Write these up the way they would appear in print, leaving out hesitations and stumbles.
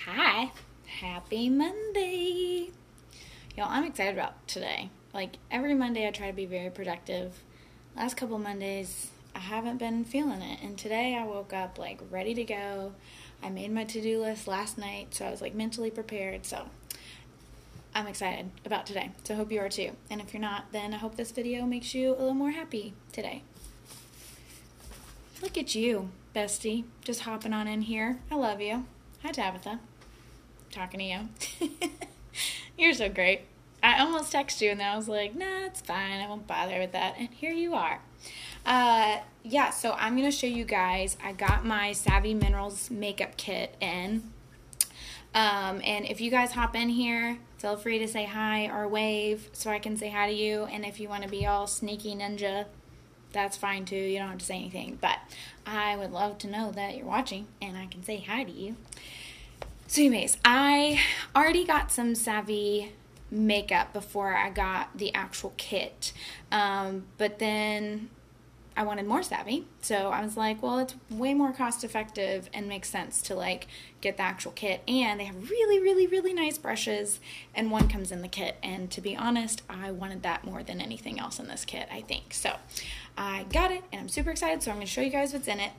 Hi, happy Monday. Y'all, I'm excited about today. Like every Monday I try to be very productive. Last couple Mondays I haven't been feeling it, and today I woke up like ready to go. I made my to-do list last night, so I was like mentally prepared. So I'm excited about today. So I hope you are too. And if you're not, then I hope this video makes you a little more happy today. Look at you, bestie, just hopping on in here. I love you. Hi, Tabitha. Talking to you. You're so great. I almost texted you and then I was like, nah, it's fine. I won't bother with that. And here you are. Yeah, so I'm going to show you guys. I got my Savvy Minerals makeup kit in. And if you guys hop in here, feel free to say hi or wave so I can say hi to you. And if you want to be all sneaky ninja, that's fine too. You don't have to say anything. But I would love to know that you're watching and I can say hi to you. So anyways, I already got some Savvy makeup before I got the actual kit. But then I wanted more Savvy. So I was like, well, it's way more cost effective and makes sense to like get the actual kit. And they have really, really, really nice brushes and one comes in the kit. And to be honest, I wanted that more than anything else in this kit, I think. So I got it and I'm super excited. So I'm going to show you guys what's in it.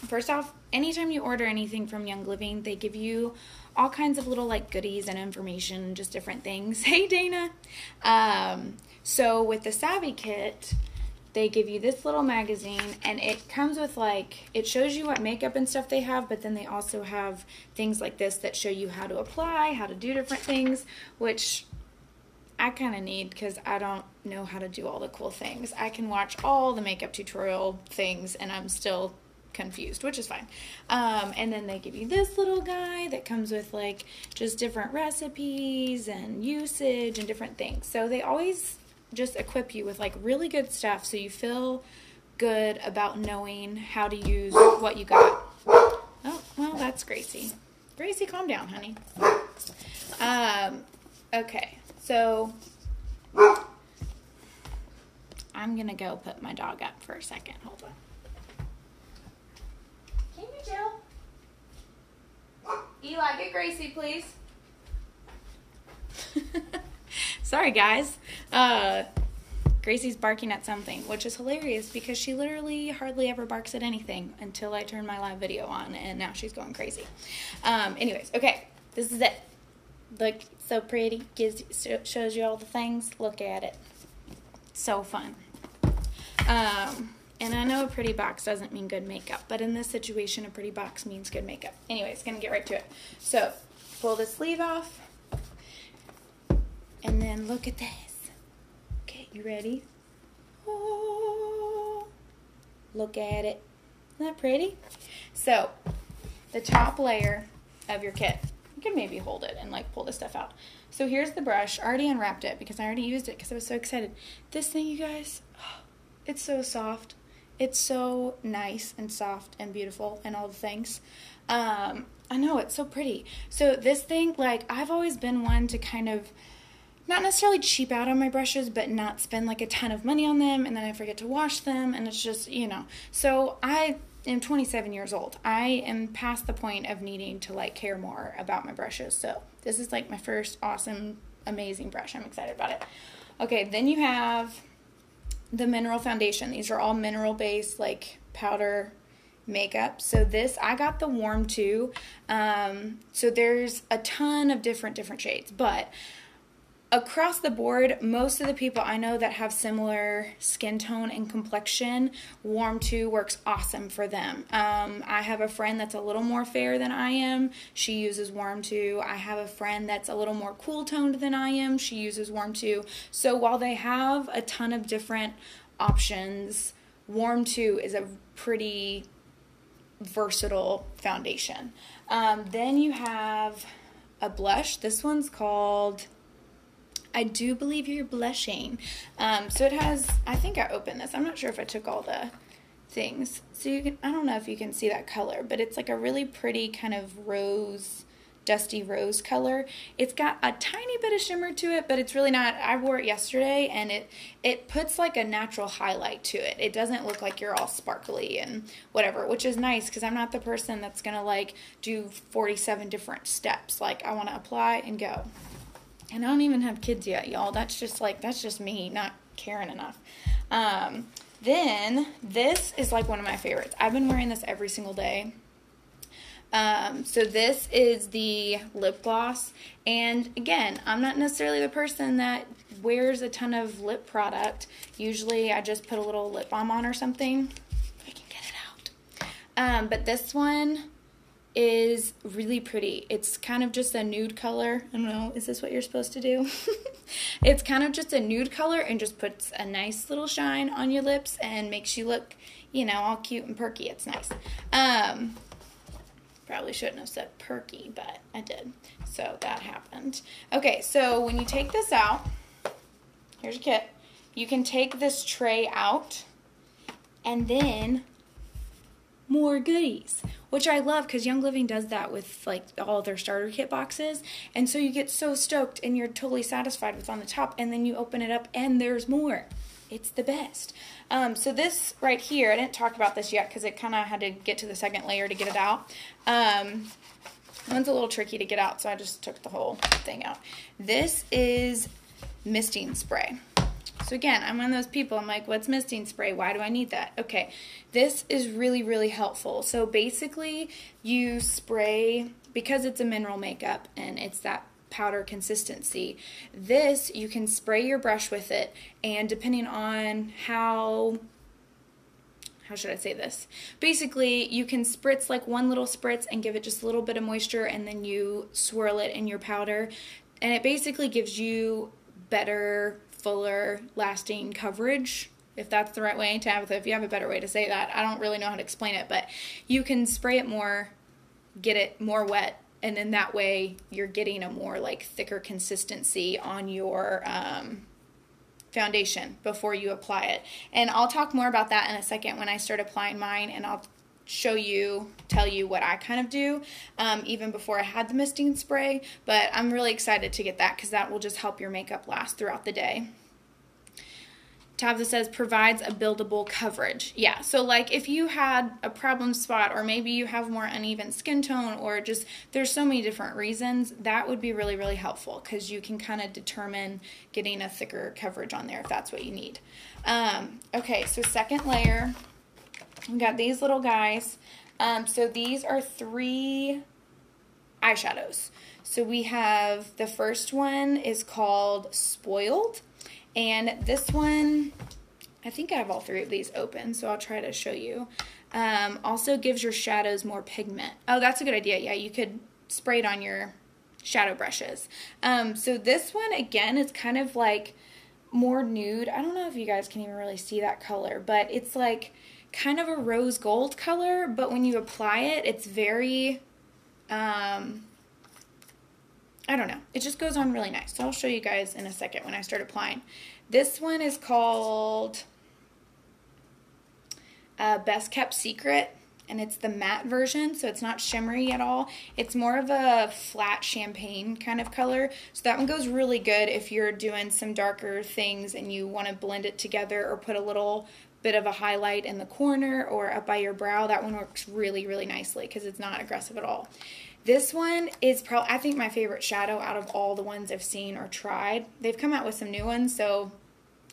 First off, anytime you order anything from Young Living, they give you all kinds of little like goodies and information, just different things. Hey, Dana. So with the Savvy kit, they give you this little magazine and it comes with like, it shows you what makeup and stuff they have, but then they also have things like this that show you how to apply, how to do different things, which I kind of need because I don't know how to do all the cool things. I can watch all the makeup tutorial things and I'm still confused, which is fine. And then they give you this little guy that comes with like just different recipes and usage and different things. So they always just equip you with like really good stuff so you feel good about knowing how to use what you got. Oh, well, that's Gracie. Gracie, calm down, honey. Okay, so I'm gonna go put my dog up for a second. Hold on. Can you Jill? Eli, get Gracie, please. Sorry, guys. Gracie's barking at something, which is hilarious because she literally hardly ever barks at anything until I turn my live video on, and now she's going crazy. Anyways, okay, this is it. Look, so pretty. Shows you all the things. Look at it. So fun. And I know a pretty box doesn't mean good makeup, but in this situation, a pretty box means good makeup. Anyways, gonna get right to it. So, pull the sleeve off, and then look at this. Okay, you ready? Oh, look at it. Isn't that pretty? So, the top layer of your kit, you can maybe hold it and like pull this stuff out. So here's the brush. I already unwrapped it because I already used it because I was so excited. This thing, you guys, it's so soft. It's so nice and soft and beautiful and all the things. I know, it's so pretty. So this thing, like, I've always been one to kind of not necessarily cheap out on my brushes, but not spend like a ton of money on them, and then I forget to wash them, and it's just, you know. So I am 27 years old. I am past the point of needing to like care more about my brushes. So this is like my first awesome, amazing brush. I'm excited about it. Okay, then you have the mineral foundation. These are all mineral based like powder makeup. So this, I got the Warm 2. So there's a ton of different shades, but across the board, most of the people I know that have similar skin tone and complexion, Warm 2 works awesome for them. I have a friend that's a little more fair than I am. She uses Warm 2. I have a friend that's a little more cool toned than I am. She uses Warm 2. So while they have a ton of different options, Warm 2 is a pretty versatile foundation. Then you have a blush. This one's called I Do Believe You're Blushing. So it has, I think I opened this. I'm not sure if I took all the things. So you can, I don't know if you can see that color, but it's like a really pretty kind of rose Dusty Rose color. It's got a tiny bit of shimmer to it, but it's really not. I wore it yesterday, and it puts like a natural highlight to it. It doesn't look like you're all sparkly and whatever, which is nice because I'm not the person that's going to like do 47 different steps. Like, I want to apply and go. And I don't even have kids yet, y'all. That's just me not caring enough. Then this is like one of my favorites. I've been wearing this every single day. So this is the lip gloss, and again, I'm not necessarily the person that wears a ton of lip product. Usually I just put a little lip balm on or something. I can get it out. But this one is really pretty. It's kind of just a nude color. I don't know, is this what you're supposed to do? It's kind of just a nude color and just puts a nice little shine on your lips and makes you look, you know, all cute and perky. It's nice. Probably shouldn't have said perky, but I did. So that happened. Okay, so when you take this out, here's your kit. You can take this tray out and then more goodies, which I love because Young Living does that with like all their starter kit boxes. And so you get so stoked and you're totally satisfied with on the top, and then you open it up and there's more. It's the best. So this right here, I didn't talk about this yet because it kind of had to get to the second layer to get it out. One's a little tricky to get out, so I just took the whole thing out. This is misting spray. So again, I'm one of those people, I'm like, what's misting spray? Why do I need that? Okay, this is really, really helpful. So basically, you spray, because it's a mineral makeup and it's that powder consistency, this, you can spray your brush with it, and depending on how should I say this? Basically, you can spritz like one little spritz and give it just a little bit of moisture, and then you swirl it in your powder, and it basically gives you better, fuller, lasting coverage, if that's the right way. Tabitha, if you have a better way to say that. I don't really know how to explain it, but you can spray it more, get it more wet, and then that way you're getting a more like thicker consistency on your foundation before you apply it. And I'll talk more about that in a second when I start applying mine, and I'll tell you what I kind of do even before I had the misting spray. But I'm really excited to get that because that will just help your makeup last throughout the day. Tabitha says provides a buildable coverage. Yeah, so like if you had a problem spot, or maybe you have more uneven skin tone, or just there's so many different reasons, that would be really, really helpful because you can kind of determine getting a thicker coverage on there if that's what you need. Okay, so second layer, we got these little guys. So these are 3 eyeshadows. So we have, the first one is called Spoiled. And this one, I think I have all 3 of these open, so I'll try to show you. Also gives your shadows more pigment. Oh, that's a good idea. Yeah, you could spray it on your shadow brushes. So this one, again, is kind of like more nude. I don't know if you guys can even really see that color, but it's like kind of a rose gold color, but when you apply it, it's very, I don't know. It just goes on really nice. So I'll show you guys in a second when I start applying. This one is called Best Kept Secret, and it's the matte version, so it's not shimmery at all. It's more of a flat champagne kind of color. So that one goes really good if you're doing some darker things and you want to blend it together or put a little bit of a highlight in the corner or up by your brow. That one works really, really nicely because it's not aggressive at all. This one is probably, I think, my favorite shadow out of all the ones I've seen or tried. They've come out with some new ones, so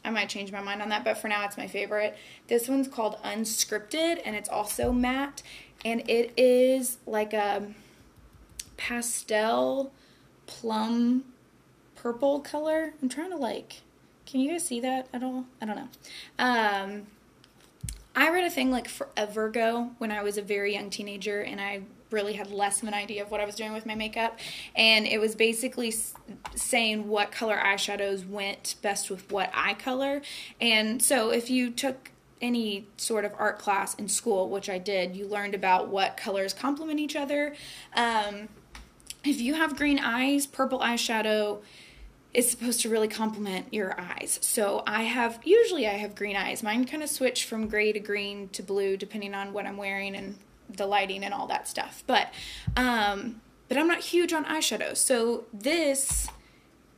I might change my mind on that, but for now it's my favorite. This one's called Unscripted, and it's also matte, and it is like a pastel plum purple color. I'm trying to like, can you guys see that at all? I don't know. I read a thing like forever ago when I was a very young teenager, and I really had less of an idea of what I was doing with my makeup, and it was basically saying what color eyeshadows went best with what eye color. And so if you took any sort of art class in school, which I did, you learned about what colors complement each other. If you have green eyes, purple eyeshadow is supposed to really complement your eyes. So usually I have green eyes. Mine kind of switch from gray to green to blue depending on what I'm wearing and the lighting and all that stuff. But but I'm not huge on eyeshadow. So this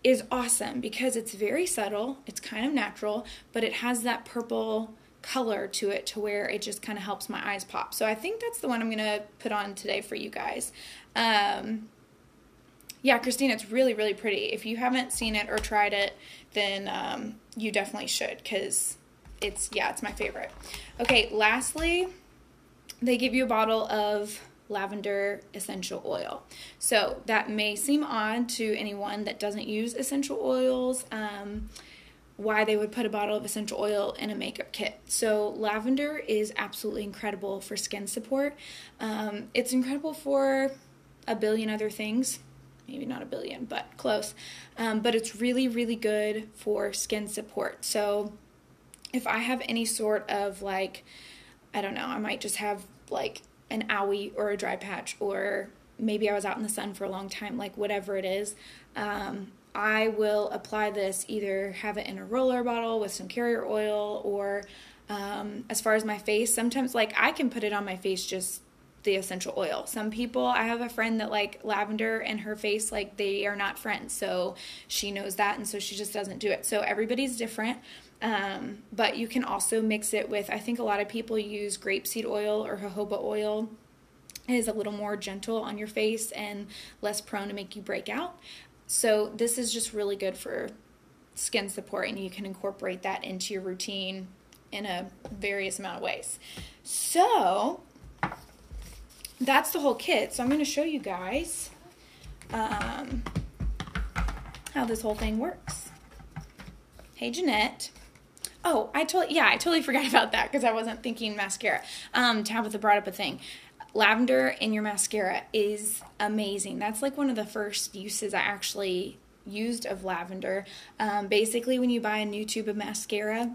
is awesome because it's very subtle, it's kind of natural, but it has that purple color to it to where it just kind of helps my eyes pop. So I think that's the one I'm gonna put on today for you guys. Yeah, Christina, it's really, really pretty. If you haven't seen it or tried it, then you definitely should, because it's my favorite. Okay, lastly, they give you a bottle of lavender essential oil. So that may seem odd to anyone that doesn't use essential oils, why they would put a bottle of essential oil in a makeup kit. So lavender is absolutely incredible for skin support. It's incredible for a billion other things. Maybe not a billion, but close. But it's really, really good for skin support. So if I have any sort of like, I don't know, I might just have like an owie or a dry patch, or maybe I was out in the sun for a long time, like whatever it is, I will apply this, either have it in a roller bottle with some carrier oil, or as far as my face, sometimes like I can put it on my face, just the essential oil. Some people, I have a friend that like lavender and her face, like they are not friends, so she knows that, and so she just doesn't do it. So everybody's different. But you can also mix it with, I think a lot of people use grapeseed oil or jojoba oil. It is a little more gentle on your face and less prone to make you break out. So this is just really good for skin support, and you can incorporate that into your routine in a various amount of ways. So that's the whole kit. So I'm going to show you guys how this whole thing works. Hey, Jeanette. Oh, I totally forgot about that because I wasn't thinking mascara. Tabitha brought up a thing. Lavender in your mascara is amazing. That's like one of the first uses I actually used of lavender. Basically, when you buy a new tube of mascara,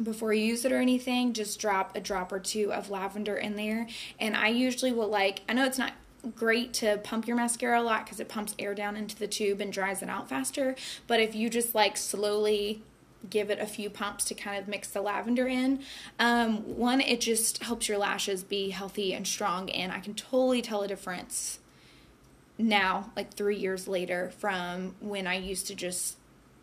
before you use it or anything, just drop a drop or two of lavender in there. And I usually will, like, I know it's not great to pump your mascara a lot because it pumps air down into the tube and dries it out faster, but if you just like slowly give it a few pumps to kind of mix the lavender in, one, it just helps your lashes be healthy and strong, and I can totally tell a difference now, like 3 years later, from when I used to just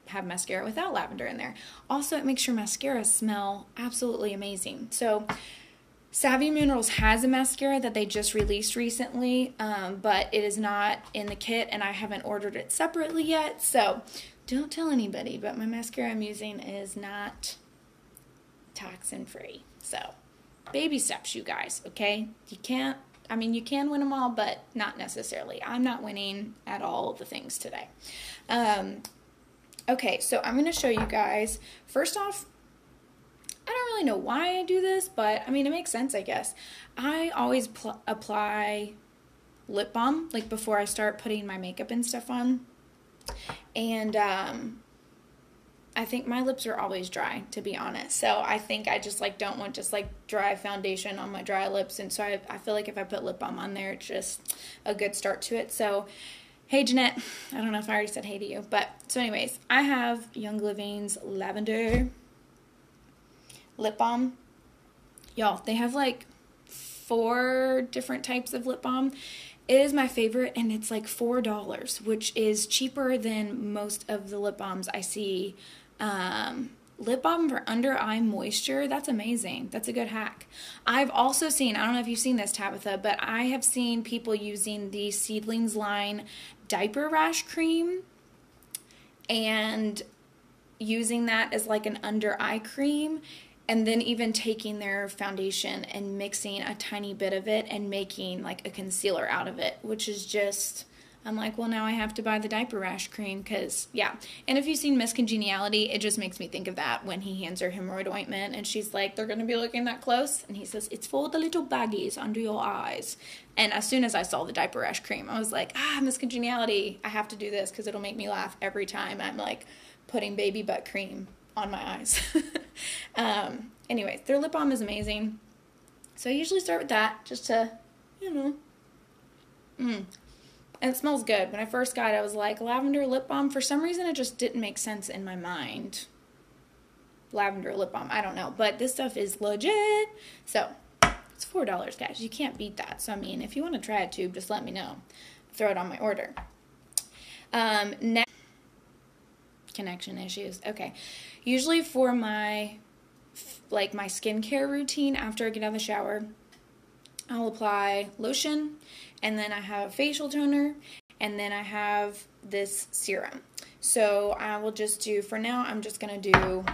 have mascara without lavender in there. Also, it makes your mascara smell absolutely amazing. So Savvy Minerals has a mascara that they just released recently, but it is not in the kit, and I haven't ordered it separately yet, so don't tell anybody, but my mascara I'm using is not toxin free. So baby steps, you guys, okay? You can win them all, but not necessarily. I'm not winning at all the things today. Okay, so I'm going to show you guys. First off, I don't really know why I do this, but I mean, it makes sense, I guess. I always apply lip balm, like before I start putting my makeup and stuff on. And I think my lips are always dry, to be honest. So I think I just like don't want just like dry foundation on my dry lips. And so I feel like if I put lip balm on there, it's just a good start to it. So hey, Jeanette. I don't know if I already said hey to you. But so anyways, I have Young Living's Lavender lip balm. Y'all, they have like 4 different types of lip balm. It is my favorite, and it's like $4, which is cheaper than most of the lip balms I see. Lip balm for under eye moisture, that's amazing. That's a good hack. I've also seen, I don't know if you've seen this, Tabitha, but I have seen people using the Seedlings line diaper rash cream and using that as like an under eye cream, and then even taking their foundation and mixing a tiny bit of it and making like a concealer out of it, which is just, I'm like, well, now I have to buy the diaper rash cream because, yeah. And if you've seen Miss Congeniality, it just makes me think of that when he hands her hemorrhoid ointment and she's like, they're going to be looking that close. And he says, it's for the little baggies under your eyes. And as soon as I saw the diaper rash cream, I was like, Miss Congeniality, I have to do this because it'll make me laugh every time I'm like putting baby butt cream on my eyes. Anyways, their lip balm is amazing. So I usually start with that just to, and it smells good. When I first got it, I was like, lavender lip balm. For some reason, it just didn't make sense in my mind. Lavender lip balm. I don't know. But this stuff is legit. So, it's $4, guys. You can't beat that. So, I mean, if you want to try a tube, just let me know. throw it on my order. Next, connection issues. Okay. Usually for my skincare routine after I get out of the shower, I'll apply lotion, and then I have a facial toner, and then I have this serum. So I will just do, for now, I'm just going to do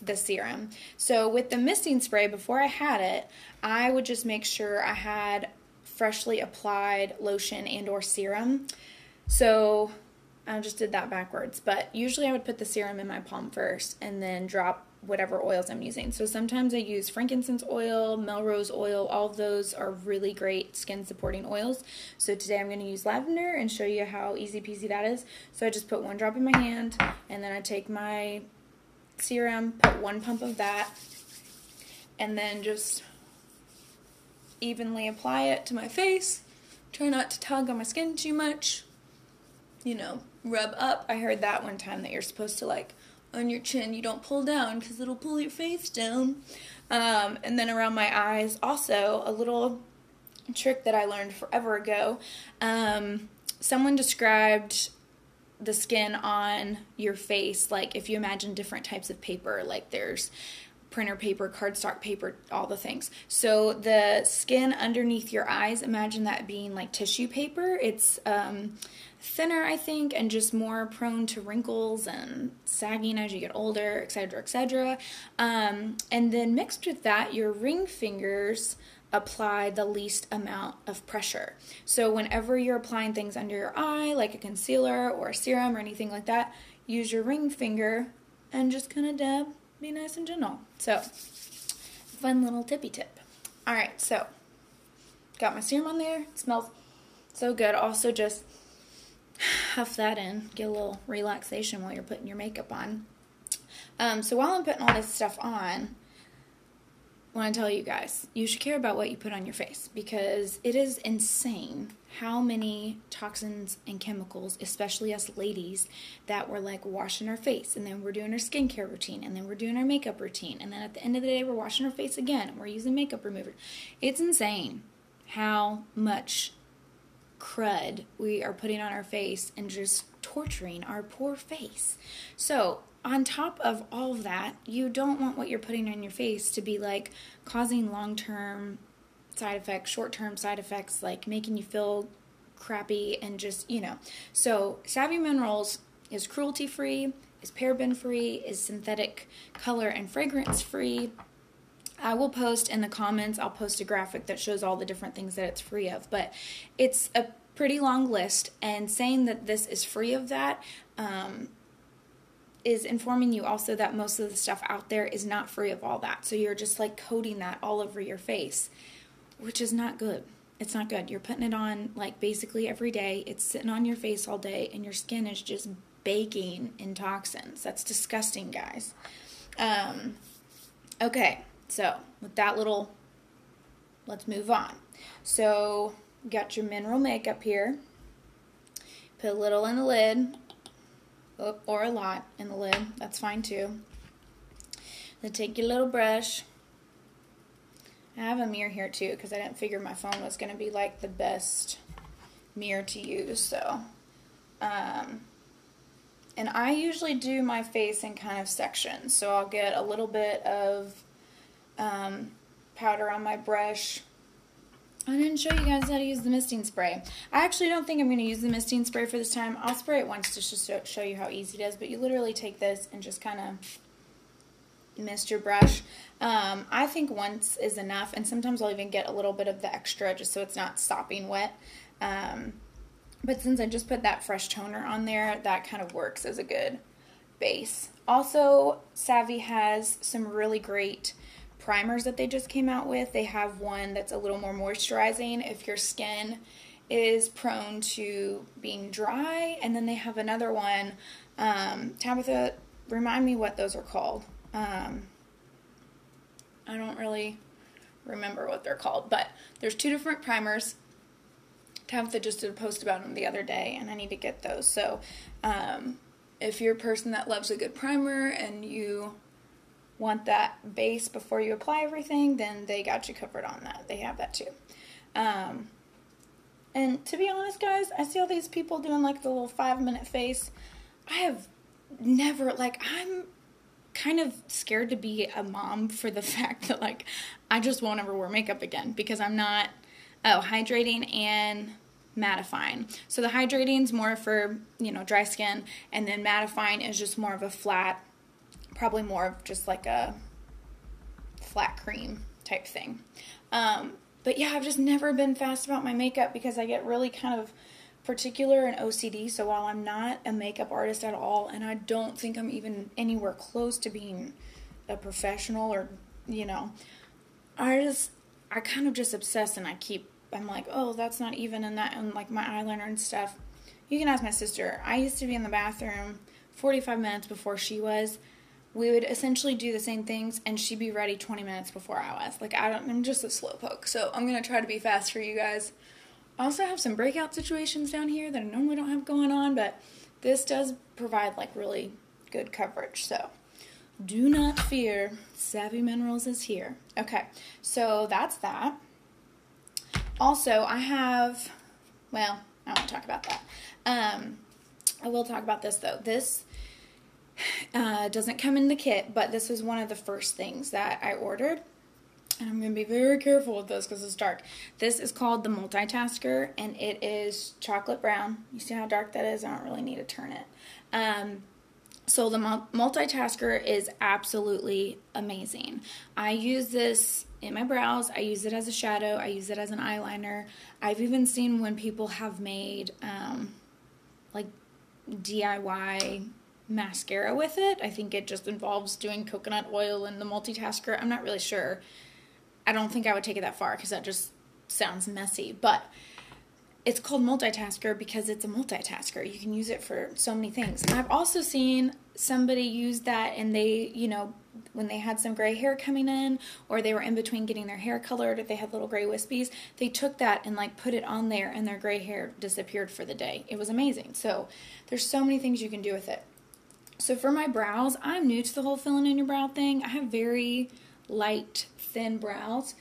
the serum. So with the misting spray, before I had it, I would just make sure I had freshly applied lotion and or serum. So I just did that backwards, but usually I would put the serum in my palm first and then drop whatever oils I'm using. So sometimes I use frankincense oil, Melrose oil. All of those are really great skin supporting oils. So today I'm going to use lavender and show you how easy peasy that is. So I just put 1 drop in my hand, and then I take my serum, put 1 pump of that, and then just evenly apply it to my face. Try not to tug on my skin too much. You know, rub up. I heard that one time that you're supposed to, like, on your chin, you don't pull down because it'll pull your face down. And then around my eyes, also a little trick that I learned forever ago. Someone described the skin on your face, like if you imagine different types of paper, like there's printer paper, cardstock paper, all the things. So the skin underneath your eyes, imagine that being like tissue paper. It's thinner, I think, and just more prone to wrinkles and sagging as you get older, etc., etc. And then mixed with that, your ring fingers apply the least amount of pressure. So whenever you're applying things under your eye, like a concealer or a serum or anything like that, use your ring finger and just kind of dab. Be nice and gentle. So, fun little tippy tip. Alright, so, got my serum on there. It smells so good. Also, just huff that in. Get a little relaxation while you're putting your makeup on. So, while I'm putting all this stuff on, I want to tell you guys, you should care about what you put on your face, because it is insane how many toxins and chemicals, especially us ladies, that we're like washing our face, and then we're doing our skincare routine, and then we're doing our makeup routine, and then at the end of the day we're washing our face again, and we're using makeup remover. It's insane how much crud we are putting on our face and just torturing our poor face. So on top of all of that, you don't want what you're putting on your face to be like causing long-term side effects, short-term side effects, like making you feel crappy and just, you know. So Savvy Minerals is cruelty-free, is paraben-free, is synthetic color and fragrance-free. I will post in the comments, I'll post a graphic that shows all the different things that it's free of, but it's a pretty long list, and saying that this is free of that is informing you also that most of the stuff out there is not free of all that. So you're just like coating that all over your face, which is not good. It's not good. You're putting it on like basically every day. It's sitting on your face all day, and your skin is just baking in toxins. That's disgusting, guys. Okay, so with that little, let's move on. So you got your mineral makeup here. Put a little in the lid. Or a lot in the lid. That's fine too. Then take your little brush. I have a mirror here too, because I didn't figure my phone was going to be like the best mirror to use. So, and I usually do my face in kind of sections. So I'll get a little bit of powder on my brush. I didn't show you guys how to use the misting spray. I actually don't think I'm going to use the misting spray for this time. I'll spray it once just to show you how easy it is. But you literally take this and just kind of mist your brush. I think once is enough. And sometimes I'll even get a little bit of the extra just so it's not sopping wet. But since I just put that fresh toner on there, that kind of works as a good base. Also, Savvy has some really great primers that they just came out with. They have one that's a little more moisturizing if your skin is prone to being dry, and then they have another one. Tabitha, remind me what those are called. I don't really remember what they're called, but there's 2 different primers. Tabitha just did a post about them the other day, and I need to get those. So if you're a person that loves a good primer and you want that base before you apply everything, then they got you covered on that. They have that too. And And to be honest, guys, I see all these people doing like the little 5-minute face. I have never, like, I'm kind of scared to be a mom for the fact that, like, I just won't ever wear makeup again because I'm not, hydrating and mattifying. So the hydrating's more for, dry skin, and then mattifying is just more of a flat, probably more of just like a flat cream type thing. But yeah, I've just never been fast about my makeup because I get really kind of particular and OCD. So while I'm not a makeup artist at all, and I don't think I'm even anywhere close to being a professional or, I kind of just obsess, and I'm like, oh, that's not even in that, and like my eyeliner and stuff. You can ask my sister. I used to be in the bathroom 45 minutes before she was. We would essentially do the same things, and she'd be ready 20 minutes before I was. Like, I'm just a slowpoke, so I'm going to try to be fast for you guys. I also have some breakout situations down here that I normally don't have going on, but this does provide, like, really good coverage, so do not fear. Savvy Minerals is here. Okay, so that's that. Also, I have, well, I won't talk about that. I will talk about this, though. This doesn't come in the kit, but this was one of the first things that I ordered. And I'm going to be very careful with this because it's dark. This is called the Multitasker, and it is chocolate brown. You see how dark that is? I don't really need to turn it. So the Multitasker is absolutely amazing. I use this in my brows. I use it as a shadow. I use it as an eyeliner. I've even seen when people have made like DIY mascara with it. I think it just involves doing coconut oil in the Multitasker. I'm not really sure. I don't think I would take it that far because that just sounds messy, but it's called Multitasker because it's a multitasker. You can use it for so many things. I've also seen somebody use that, and they, when they had some gray hair coming in, or they were in between getting their hair colored, if they had little gray wispies, they took that and like put it on there, and their gray hair disappeared for the day. It was amazing. So there's so many things you can do with it. So for my brows, I'm new to the whole filling in your brow thing. I have very light, thin brows.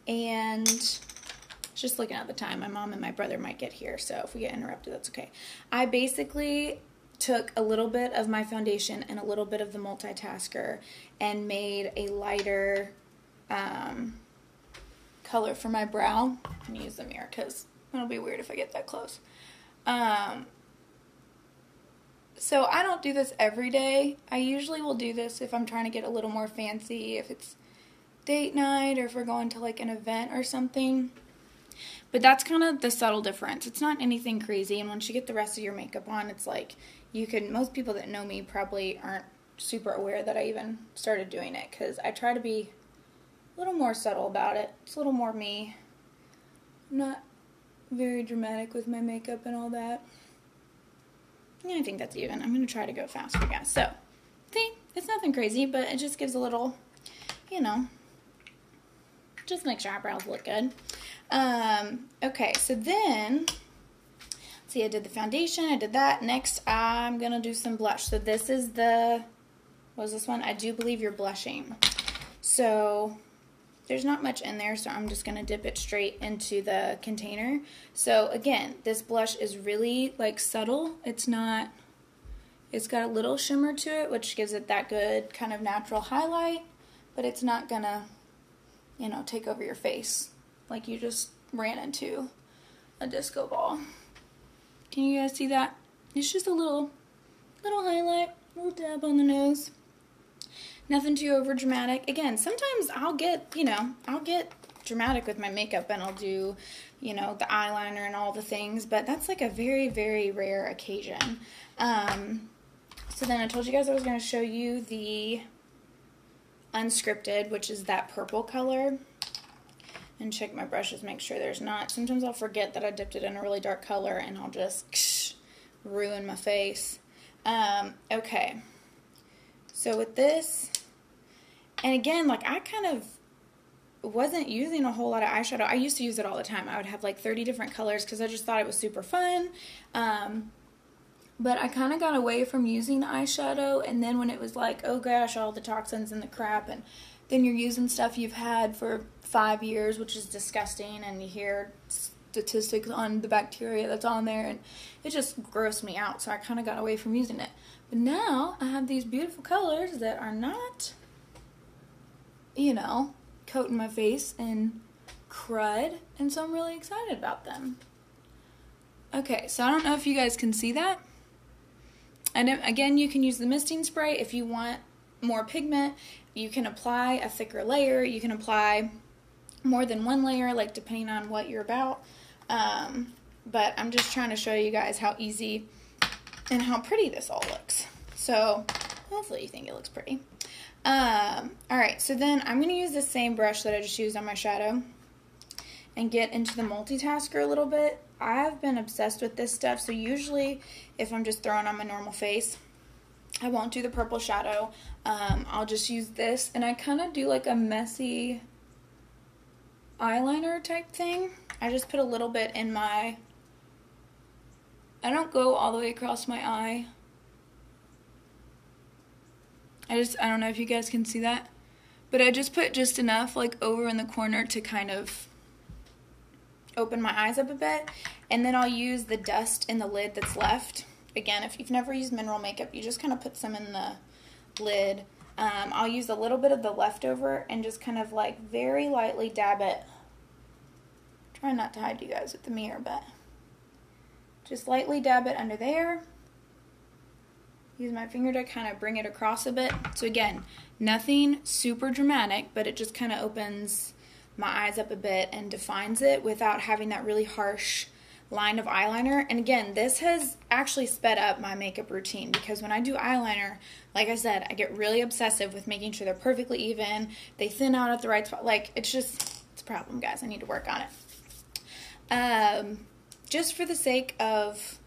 And just looking at the time, my mom and my brother might get here, so if we get interrupted, that's okay. I basically took a little bit of my foundation and a little bit of the Multitasker and made a lighter color for my brow. I'm going to use the mirror because it'll be weird if I get that close. So I don't do this every day. I usually will do this if I'm trying to get a little more fancy, if it's date night or if we're going to like an event or something. But that's kind of the subtle difference. It's not anything crazy, and once you get the rest of your makeup on, it's like most people that know me probably aren't super aware that I even started doing it because I try to be a little more subtle about it. It's a little more me. I'm not very dramatic with my makeup and all that. Yeah, I think that's even. I'm going to try to go faster, guys. So, see, it's nothing crazy, but it just gives a little, just makes your eyebrows look good. Okay, so then, see, I did the foundation, I did that. Next, I'm going to do some blush. So this is what was this one? I Do Believe You're Blushing. So there's not much in there, so I'm just going to dip it straight into the container. So again, this blush is really like subtle. It's got a little shimmer to it, which gives it that good kind of natural highlight, but it's not going to, take over your face like you just ran into a disco ball. Can you guys see that? It's just a little highlight, a little dab on the nose. Nothing too over dramatic. Again, sometimes I'll get dramatic with my makeup and I'll do, the eyeliner and all the things, but that's like a very, very rare occasion. So then I told you guys I was going to show you the Unscripted, which is that purple color. And check my brushes, make sure there's not. Sometimes I'll forget that I dipped it in a really dark color and I'll just ruin my face. Okay. So with this, and again, like I kind of wasn't using a whole lot of eyeshadow. I used to use it all the time. I would have like 30 different colors because I just thought it was super fun. But I kind of got away from using eyeshadow, and then when it was like, oh gosh, all the toxins and the crap, and then you're using stuff you've had for 5 years, which is disgusting, and you hear statistics on the bacteria that's on there, and it just grossed me out, so I kind of got away from using it. But now I have these beautiful colors that are not, coating my face in crud, and so I'm really excited about them. Okay, so I don't know if you guys can see that. And again, you can use the misting spray if you want more pigment. You can apply a thicker layer. You can apply more than one layer, like depending on what you're about. But I'm just trying to show you guys how easy and how pretty this all looks. So hopefully you think it looks pretty. Alright, so then I'm going to use the same brush that I just used on my shadow and get into the multitasker a little bit. I've been obsessed with this stuff, so usually if I'm just throwing on my normal face, I won't do the purple shadow. I'll just use this, and I kind of do like a messy eyeliner type thing. I just put a little bit in I don't go all the way across my eye. I don't know if you guys can see that, but I just put just enough like over in the corner to kind of open my eyes up a bit, and then I'll use the dust in the lid that's left. Again, if you've never used mineral makeup, you just kind of put some in the lid. I'll use a little bit of the leftover and just kind of like very lightly dab it. Try not to hide you guys with the mirror, but just lightly dab it under there. Use my finger to kind of bring it across a bit. So again, nothing super dramatic, but it just kind of opens my eyes up a bit and defines it without having that really harsh line of eyeliner. And again, this has actually sped up my makeup routine, because when I do eyeliner, like I said, I get really obsessive with making sure they're perfectly even, they thin out at the right spot. Like, it's a problem, guys. I need to work on it. Just for the sake of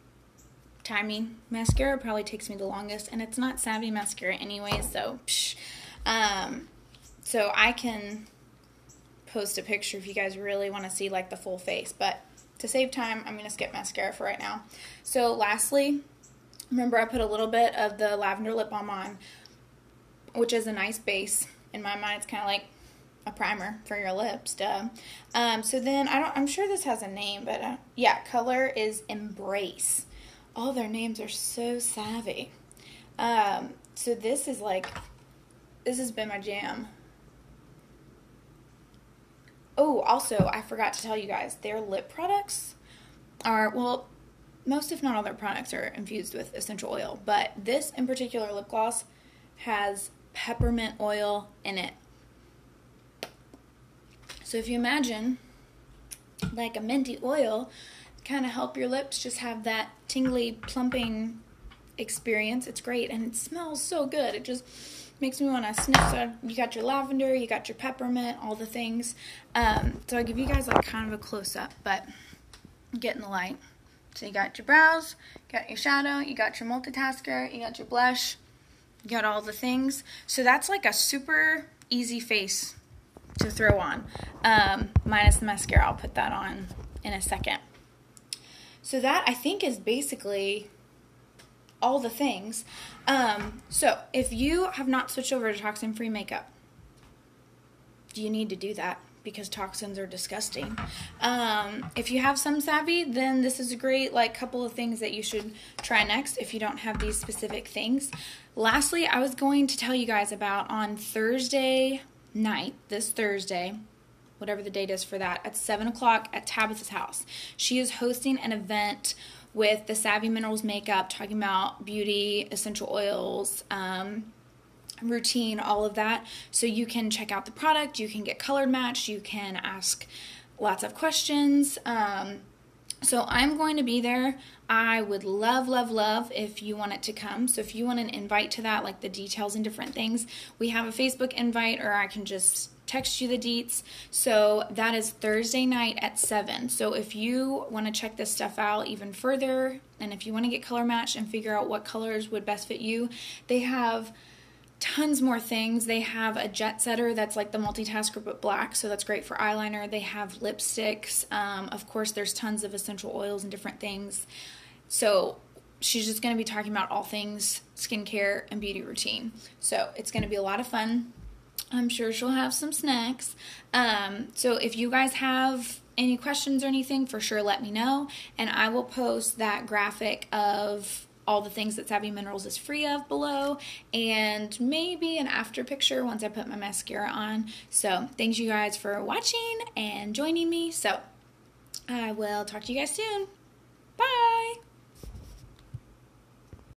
timing, mascara probably takes me the longest, and it's not Savvy mascara anyway, so so I can post a picture if you guys really want to see like the full face, but to save time, I'm going to skip mascara for right now. So lastly, remember I put a little bit of the lavender lip balm on, which is a nice base. In my mind, it's kind of like a primer for your lips, duh. So then, I'm sure this has a name, but yeah, color is Embrace. All their names are so savvy. So this has been my jam. Oh, also, I forgot to tell you guys, their lip products are, well, most if not all their products are infused with essential oil, but this in particular lip gloss has peppermint oil in it. So if you imagine like a minty oil, kind of help your lips just have that tingly, plumping experience. It's great, and it smells so good. It just makes me want to sniff. So you got your lavender, you got your peppermint, all the things. So I'll give you guys like kind of a close-up, but get in the light. So you got your brows, you got your shadow, you got your multitasker, you got your blush, you got all the things. So that's like a super easy face to throw on, minus the mascara. I'll put that on in a second. So that, I think, is basically all the things. So if you have not switched over to toxin-free makeup, you need to do that, because toxins are disgusting. If you have some savvy, then this is a great couple of things that you should try next if you don't have these specific things. Lastly, I was going to tell you guys about on Thursday night, this Thursday, whatever the date is for that, at 7 o'clock at Tabitha's house. She is hosting an event with the Savvy Minerals makeup, talking about beauty, essential oils, routine, all of that. So you can check out the product, you can get colored matched, you can ask lots of questions. So I'm going to be there. I would love, love, love if you wanted to come. So if you want an invite to that, like the details and different things, we have a Facebook invite, or I can just text you the deets. So that is Thursday night at 7. So if you want to check this stuff out even further, and if you want to get color matched and figure out what colors would best fit you, they have tons more things. They have a jet setter that's like the multitasker but black, so that's great for eyeliner. They have lipsticks. Of course, there's tons of essential oils and different things. So she's just going to be talking about all things skincare and beauty routine. So it's going to be a lot of fun. I'm sure she'll have some snacks. So if you guys have any questions or anything, for sure let me know. And I will post that graphic of all the things that Savvy Minerals is free of below, and maybe an after picture once I put my mascara on. So thanks you guys for watching and joining me. So I will talk to you guys soon.